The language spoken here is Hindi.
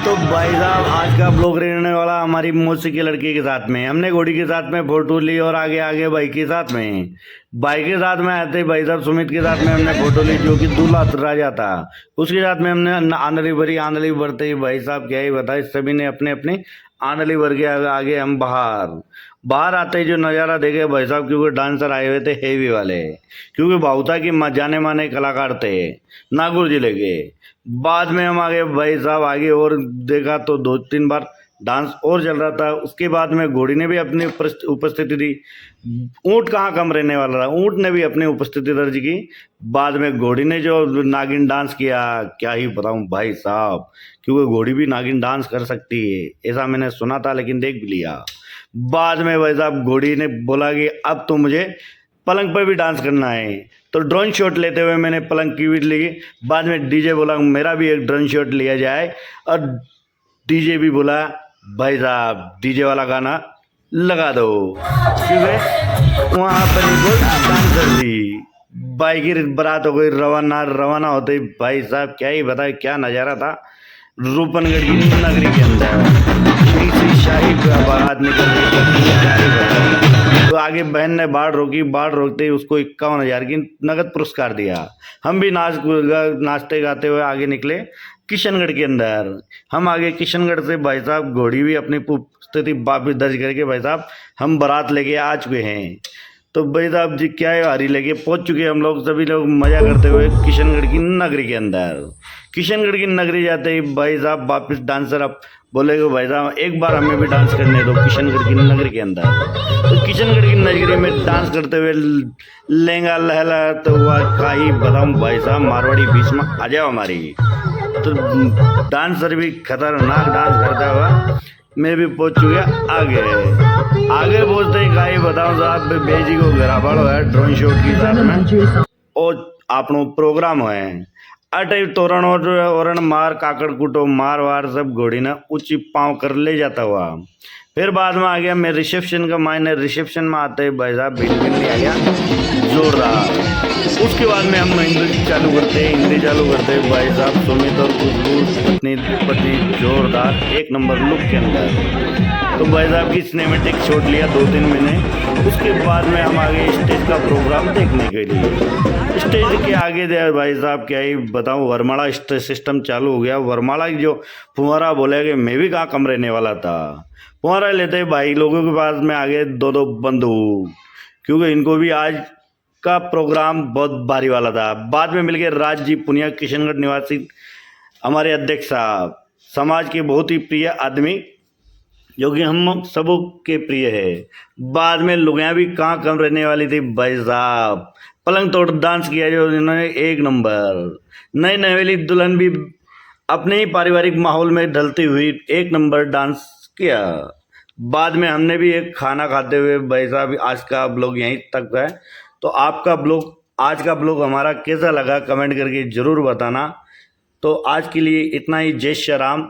तो भाई साहब आज का ब्लॉग रहने वाला हमारी मौसी के लड़के के साथ में। हमने घोड़ी के साथ में फोटो ली और आगे आगे भाई के साथ में आते ही भाई साहब सुमित के साथ में हमने फोटो ली, जो कि दूल्हा राजा था। उसके साथ में हमने आंधली भरते ही भाई साहब क्या ही बताए, सभी ने अपने अपने आंधली भर के आगे हम बाहर आते ही जो नज़ारा देखे भाई साहब, क्योंकि डांसर आए हुए थे हेवी वाले, क्योंकि भावता की जाने माने कलाकार थे नागौर जिले के। बाद में हम आगे भाई साहब आगे और देखा तो 2-3 बार डांस और चल रहा था। उसके बाद में घोड़ी ने भी अपनी उपस्थिति दी। ऊंट कहाँ कम रहने वाला था, ऊंट ने भी अपनी उपस्थिति दर्ज की। बाद में घोड़ी ने जो नागिन डांस किया, क्या ही बताऊं भाई साहब, क्योंकि घोड़ी भी नागिन डांस कर सकती है ऐसा मैंने सुना था, लेकिन देख भी लिया। बाद में भाई साहब घोड़ी ने बोला कि अब तो मुझे पलंग पर भी डांस करना है, तो ड्रोन शॉट लेते हुए मैंने पलंग की भी ली। बाद में डीजे बोला मेरा भी एक ड्रोन शॉट लिया जाए, और डीजे भी बोला भाई साहब डीजे वाला गाना लगा दो, क्योंकि वहाँ पर डांसर थी। बाइक की बारात हो गई रवाना होते ही भाई साहब क्या ही बताए क्या नज़ारा था। रूपनगढ़ की नगरी के अंदर शाही बारात निकल गई। तो आगे बहन ने बाढ़ रोकते ही उसको 51,000 की नगद पुरस्कार दिया। हम भी नाचते गाते हुए आगे निकले किशनगढ़ के अंदर। हम आगे किशनगढ़ से भाई साहब घोड़ी भी अपनी स्थिति वापिस दर्ज करके भाई साहब हम बारात लेके आ चुके हैं। तो भाई साहब जी क्या है, हारी लेके पहुंच चुके हम लोग, सभी लोग मजा करते हुए किशनगढ़ की नगरी के अंदर। किशनगढ़ की नगरी जाते ही भाई साहब वापिस डांसर अब बोले कि भाई साहब एक बार हमें भी डांस करने दो किशनगढ़ की नगरी के अंदर। तो किशनगढ़ की नगरी में डांस करते हुए लहंगा लहलाते हुआ का ही बताऊं भाई साहब, मारवाड़ी बीच में आ जाओ हमारी। तो डांसर भी खतरनाक डांस करता हुआ मैं भी पहुंच चुका आगे पहुंचते ही का ही बताऊं साहब, बेजी को घराबाड़ो है ड्रोन शॉट की साथ में और आपनो प्रोग्राम है। अटे तोरण और मार काकड़ कुटो मार वार सब घोड़ी ने ऊंची पाँव कर ले जाता हुआ। फिर बाद में आ गया मैं रिसेप्शन का मायने। रिसेप्शन में आते ही भाई साहब बिल्कुल नहीं आ गया जोरदार। उसके बाद में हम हिंदी चालू करते भाई साहब सुमित और खुशबू पत्नी जोरदार 1 नंबर लुक के अंदर। तो भाई साहब की सिनेमेटिक शॉट लिया 2-3 महीने। उसके बाद में हम आगे स्टेज का प्रोग्राम देखने के लिए। स्टेज के आगे दे भाई साहब क्या ही बताऊं, वरमाला सिस्टम चालू हो गया। वरमाला की जो फुहारा बोले कि मैं भी कहाँ कम रहने वाला था। फुहारा लेते भाई लोगों के पास में आगे 2-2 बंदूक, क्योंकि इनको भी आज का प्रोग्राम बहुत भारी वाला था। बाद में मिल गए राज जी पुनिया, किशनगढ़ निवासी हमारे अध्यक्ष साहब, समाज के बहुत ही प्रिय आदमी, जो कि हम सबों के प्रिय है। बाद में लुगाइयाँ भी कहाँ कम रहने वाली थी भाई साहब, पलंग तोड़ डांस किया जो इन्होंने 1 नंबर। नई नवेली दुल्हन भी अपने ही पारिवारिक माहौल में ढलती हुई 1 नंबर डांस किया। बाद में हमने भी एक खाना खाते हुए भाई साहब आज का ब्लॉग यहीं तक है। तो आपका ब्लॉग आज का ब्लॉग हमारा कैसा लगा कमेंट करके ज़रूर बताना। तो आज के लिए इतना ही। जय श्री राम।